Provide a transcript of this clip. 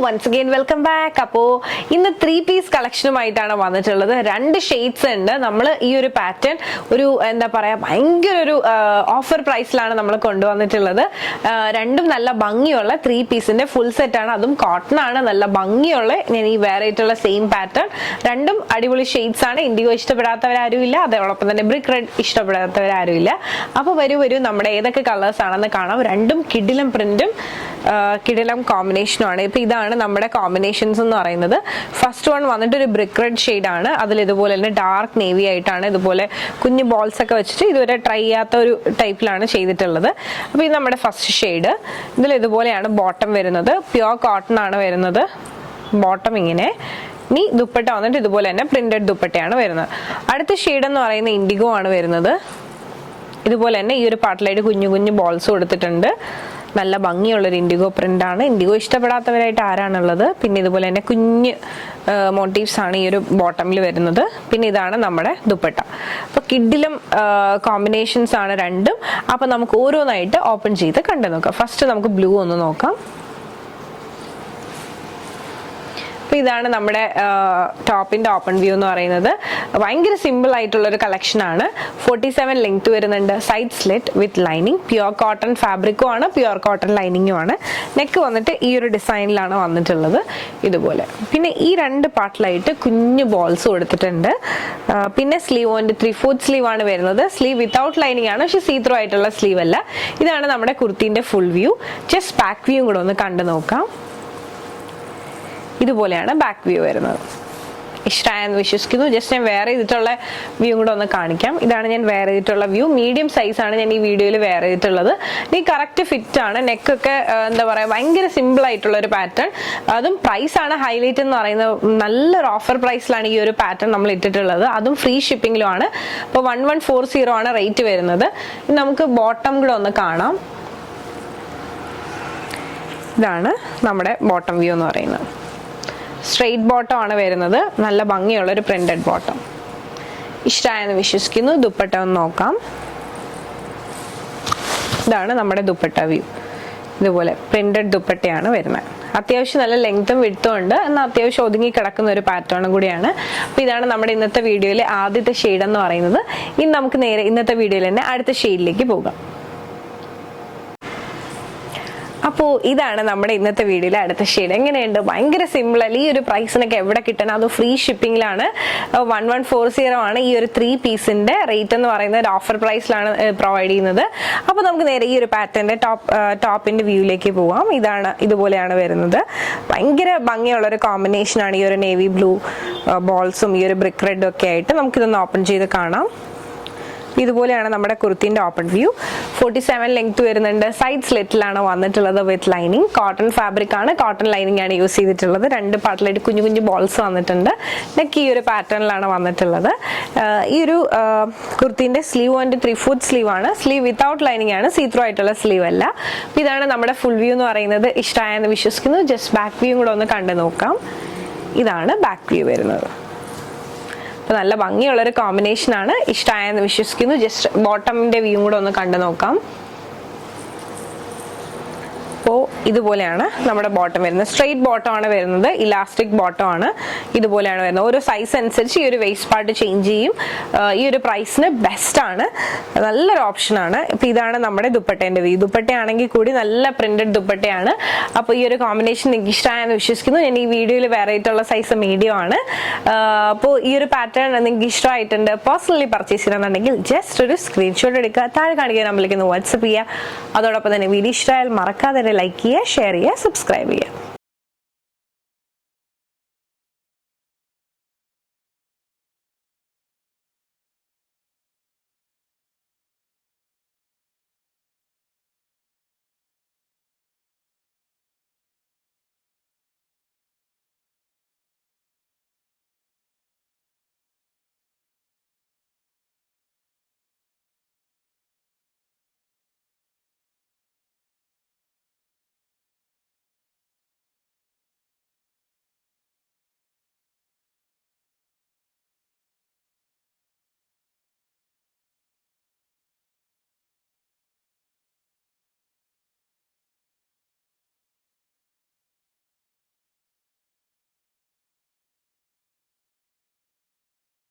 Once again welcome back. അപ്പോൾ ഇന്ന് 3-piece കളക്ഷനുമായിട്ടാണ് വന്നിട്ടുള്ളത്. 2 ഷെയ്ഡ്സ് ഉണ്ട്. നമ്മൾ ഈ ഒരു പാറ്റേൺ ഒരു എന്താ പറയാ ഭയങ്കര ഒരു ഓഫർ പ്രൈസിലാണ് നമ്മൾ കൊണ്ടുവന്നിട്ടുള്ളത്. രണ്ടും നല്ല ഭംഗിയുള്ള 3-pieceന്റെ ഫുൾ സെറ്റ് ആണ്. അതും കോട്ടൺ ആണ്. നല്ല ഭംഗിയുള്ള ഞാൻ ഈ വേറെ ആയിട്ടുള്ള സെയിം പാറ്റേൺ. രണ്ടും അടിപൊളി ഷെയ്ഡ്സ് ആണ്. ഇൻഡിഗോ ഇഷ്ടപ്പെടാത്തവരാരും ഇല്ല, അതോടൊപ്പം തന്നെ ബ്രിക്ക് റെഡ് ഇഷ്ടപ്പെടാത്തവരാരും ഇല്ല. അപ്പോൾ വരൂ നമ്മുടെ ഏതൊക്കെ കളേഴ്സ് ആണെന്ന് കാണാം. രണ്ടും കിടിലം പ്രിന്റും കിടിലം കോമ്പിനേഷനും ആണ്. ഇപ്പൊ ഇതാണ് നമ്മുടെ കോമ്പിനേഷൻസ് എന്ന് പറയുന്നത്. ഫസ്റ്റ് വൺ വന്നിട്ട് ഒരു ബ്രിക്ക് റെഡ് ഷെയ്ഡ് ആണ്. അതിൽ ഇതുപോലെ തന്നെ ഡാർക്ക് നേവി ആയിട്ടാണ് ഇതുപോലെ കുഞ്ഞു ബോൾസ് ഒക്കെ വെച്ചിട്ട് ഇതുവരെ ട്രൈ ചെയ്യാത്ത ഒരു ടൈപ്പിലാണ് ചെയ്തിട്ടുള്ളത്. അപ്പൊ ഇത് നമ്മുടെ ഫസ്റ്റ് ഷെയ്ഡ്. ഇതിൽ ഇതുപോലെയാണ് ബോട്ടം വരുന്നത്. പ്യുവർ കോട്ടൺ ആണ് വരുന്നത്. ബോട്ടം ഇങ്ങനെ. ഇനി ദുപ്പട്ട വന്നിട്ട് ഇതുപോലെ തന്നെ പ്രിന്റഡ് ദുപ്പട്ടയാണ് വരുന്നത്. അടുത്ത ഷെയ്ഡ് എന്ന് പറയുന്നത് ഇൻഡിഗോ ആണ് വരുന്നത്. ഇതുപോലെ തന്നെ ഈ ഒരു പാർട്ടിലായിട്ട് കുഞ്ഞു കുഞ്ഞു ബോൾസ് കൊടുത്തിട്ടുണ്ട്. നല്ല ഭംഗിയുള്ളൊരു ഇൻഡിഗോ പ്രിന്റ് ആണ്. ഇൻഡിഗോ ഇഷ്ടപ്പെടാത്തവരായിട്ട് ആരാണുള്ളത്? പിന്നെ ഇതുപോലെ തന്നെ കുഞ്ഞ് മോട്ടീവ്സ് ആണ് ഈ ഒരു ബോട്ടമിൽ വരുന്നത്. പിന്നെ ഇതാണ് നമ്മുടെ ദുപ്പട്ട. അപ്പൊ കിഡിലും കോമ്പിനേഷൻസ് ആണ് രണ്ടും. അപ്പൊ നമുക്ക് ഓരോന്നായിട്ട് ഓപ്പൺ ചെയ്ത് കണ്ടു നോക്കാം. ഫസ്റ്റ് നമുക്ക് ബ്ലൂ ഒന്ന് നോക്കാം. അപ്പൊ ഇതാണ് നമ്മുടെ ടോപ്പിന്റെ ഓപ്പൺ വ്യൂ എന്ന് പറയുന്നത്. ഭയങ്കര സിമ്പിൾ ആയിട്ടുള്ള ഒരു കളക്ഷൻ ആണ്. 47 ലെങ്ത് വരുന്നുണ്ട്. Side slit with lining. Pure cotton ഫാബ്രിക്കും ആണ്, പ്യുവർ കോട്ടൺ ലൈനിങ്ങും ആണ്. നെക്ക് വന്നിട്ട് ഈ ഒരു ഡിസൈനിലാണ് വന്നിട്ടുള്ളത് ഇതുപോലെ. പിന്നെ ഈ രണ്ട് പാർട്ടിലായിട്ട് കുഞ്ഞു ബോൾസ് കൊടുത്തിട്ടുണ്ട്. പിന്നെ സ്ലീവ് വന്നിട്ട് 3/4 സ്ലീവ് ആണ് വരുന്നത്. സ്ലീവ് വിത്തൗട്ട് ലൈനിങ് ആണ്, പക്ഷെ സീത്രോ ആയിട്ടുള്ള സ്ലീവ് അല്ല. ഇതാണ് നമ്മുടെ കുർത്തിന്റെ full view. Just back view കൂടെ ഒന്ന് കണ്ടു നോക്കാം. ഇതുപോലെയാണ് ബാക്ക് വ്യൂ വരുന്നത്. ഇഷ്ടമായെന്ന് വിശ്വസിക്കുന്നു. ജസ്റ്റ് ഞാൻ വെയർ ചെയ്തിട്ടുള്ള വ്യൂ കൂടെ ഒന്ന് കാണിക്കാം. ഇതാണ് ഞാൻ വെയർ ചെയ്തിട്ടുള്ള വ്യൂ. മീഡിയം സൈസ് ആണ് ഞാൻ ഈ വീഡിയോയിൽ വെയർ ചെയ്തിട്ടുള്ളത്. ഈ കറക്റ്റ് ഫിറ്റ് ആണ്. നെക്കൊക്കെ എന്താ പറയാ ഭയങ്കര സിമ്പിൾ ആയിട്ടുള്ള ഒരു പാറ്റേൺ. അതും പ്രൈസ് ആണ് ഹൈലൈറ്റ് എന്ന് പറയുന്നത്. നല്ലൊരു ഓഫർ പ്രൈസിലാണ് ഈ ഒരു പാറ്റേൺ നമ്മൾ ഇട്ടിട്ടുള്ളത്. അതും ഫ്രീ ഷിപ്പിംഗിലും ആണ്. അപ്പോൾ 1140 ആണ് റേറ്റ് വരുന്നത്. നമുക്ക് ബോട്ടം കൂടെ ഒന്ന് കാണാം. ഇതാണ് നമ്മുടെ ബോട്ടം വ്യൂ എന്ന് പറയുന്നത്. സ്ട്രെയിറ്റ് ബോട്ടം ആണ് വരുന്നത്. നല്ല ഭംഗിയുള്ള ഒരു പ്രിന്റഡ് ബോട്ടം. ഇഷ്ടമായെന്ന് വിശ്വസിക്കുന്നു. ദുപ്പട്ട ഒന്ന് നോക്കാം. ഇതാണ് നമ്മുടെ ദുപ്പട്ട വ്യൂ. ഇതുപോലെ പ്രിന്റഡ് ദുപ്പട്ടയാണ് വരുന്നത്. അത്യാവശ്യം നല്ല ലെങ്ത്തും വിഡ്ത്തും ഉണ്ട്. എന്നാൽ അത്യാവശ്യം ഒതുങ്ങി കിടക്കുന്ന ഒരു പാറ്റേണും കൂടിയാണ്. അപ്പൊ ഇതാണ് നമ്മുടെ ഇന്നത്തെ വീഡിയോയിലെ ആദ്യത്തെ ഷെയ്ഡ് എന്ന് പറയുന്നത്. ഇനി നമുക്ക് നേരെ ഇന്നത്തെ വീഡിയോയിൽ തന്നെ അടുത്ത ഷെയ്ഡിലേക്ക് പോകാം. അപ്പോൾ ഇതാണ് നമ്മുടെ ഇന്നത്തെ വീഡിയോയിലെ അടുത്ത ഷെയ്ഡ്. എങ്ങനെയുണ്ട്? ഭയങ്കര സിമ്പിൾ അല്ല? ഈ ഒരു പ്രൈസിനൊക്കെ എവിടെ കിട്ടണം? അത് ഫ്രീ ഷിപ്പിംഗിലാണ്. 1140 ആണ് ഈ ഒരു 3-pieceന്റെ റേറ്റ് എന്ന് പറയുന്നത്. ഒരു ഓഫർ പ്രൈസിലാണ് പ്രൊവൈഡ് ചെയ്യുന്നത്. അപ്പോൾ നമുക്ക് നേരെ ഈ ഒരു പാറ്റേണിന്റെ ടോപ്പിന്റെ വ്യൂയിലേക്ക് പോവാം. ഇതുപോലെയാണ് വരുന്നത്. ഭയങ്കര ഭംഗിയുള്ള ഒരു കോമ്പിനേഷൻ ആണ് ഈ ഒരു നേവി ബ്ലൂ ബോൾസും ഈ ഒരു ബ്രിക്ക് റെഡും ഒക്കെ ആയിട്ട്. നമുക്കിതൊന്ന് ഓപ്പൺ ചെയ്ത് കാണാം. ഇതുപോലെയാണ് നമ്മുടെ കുർത്തിന്റെ ഓപ്പൺ വ്യൂ. 47 ലെങ്ത് വരുന്നുണ്ട്. സൈഡ് സ്ലിറ്റിലാണ് വന്നിട്ടുള്ളത് വിത്ത് ലൈനിങ്. കോട്ടൺ ഫാബ്രിക് ആണ്, കോട്ടൺ ലൈനിങ് ആണ് യൂസ് ചെയ്തിട്ടുള്ളത്. രണ്ട് പാർട്ടിലായിട്ട് കുഞ്ഞു കുഞ്ഞു ബോൾസ് വന്നിട്ടുണ്ട്. നെക്ക് ഈ ഒരു പാറ്റേണിലാണ് വന്നിട്ടുള്ളത്. ഈ ഒരു കുർത്തിന്റെ സ്ലീവ് വന്നിട്ട് 3/4 സ്ലീവ് ആണ്. സ്ലീവ് വിത്തൗട്ട് ലൈനിങ് ആണ്, സീത്രോ ആയിട്ടുള്ള സ്ലീവ് അല്ല. ഇതാണ് നമ്മുടെ ഫുൾ വ്യൂ എന്ന് പറയുന്നത്. ഇഷ്ടമായെന്ന് വിശ്വസിക്കുന്നു. ജസ്റ്റ് ബാക്ക് വ്യൂ കൂടെ ഒന്ന് കണ്ടു നോക്കാം. ഇതാണ് ബാക്ക് വ്യൂ വരുന്നത്. നല്ല ഭംഗിയുള്ളൊരു കോമ്പിനേഷൻ ആണ്. ഇഷ്ടമായെന്ന് വിശ്വസിക്കുന്നു. ജസ്റ്റ് ബോട്ടമിന്റെ വ്യൂ കൂടെ ഒന്ന് കണ്ടു നോക്കാം. അപ്പോൾ ഇതുപോലെയാണ് നമ്മുടെ ബോട്ടം വരുന്നത്. സ്ട്രെയിറ്റ് ബോട്ടം ആണ് വരുന്നത്. ഇലാസ്റ്റിക് ബോട്ടം ആണ്. ഇതുപോലെയാണ് വരുന്നത്. ഓരോ സൈസ് അനുസരിച്ച് ഈ ഒരു വേസ്റ്റ് പാർട്ട് ചേഞ്ച് ചെയ്യും. ഈ ഒരു പ്രൈസിന് ബെസ്റ്റ് ആണ്. നല്ലൊരു ഓപ്ഷൻ ആണ്. ഇപ്പൊ ഇതാണ് നമ്മുടെ ദുപ്പട്ടേന്റെ വ്യൂ. ദുപ്പട്ടയാണെങ്കിൽ കൂടി നല്ല പ്രിന്റഡ് ദുപ്പട്ടയാണ്. അപ്പോൾ ഈ ഒരു കോമ്പിനേഷൻ നിങ്ങൾക്ക് ഇഷ്ടമായെന്ന് വിശ്വസിക്കുന്നു. ഞാൻ ഈ വീഡിയോയിൽ വേറെ ആയിട്ടുള്ള സൈസ് മീഡിയം ആണ്. അപ്പോൾ ഈ ഒരു പാറ്റേൺ നിങ്ങൾക്ക് ഇഷ്ടമായിട്ടുണ്ട്, പേഴ്സണലി പർച്ചേസ് ചെയ്യണമെന്നുണ്ടെങ്കിൽ ജസ്റ്റ് ഒരു സ്ക്രീൻഷോട്ട് എടുക്കുക. താഴെ കാണിക്കുന്ന നമ്പറിലേക്ക് ഒന്ന് വാട്സപ്പ് ചെയ്യുക. അതോടൊപ്പം തന്നെ വീഡിയോ ഇഷ്ടമായാൽ മറക്കാതെ ലൈക്ക് ചെയ്യുക, ഷെയർ ചെയ്യുക, സബ്സ്ക്രൈബ് ചെയ്യുക.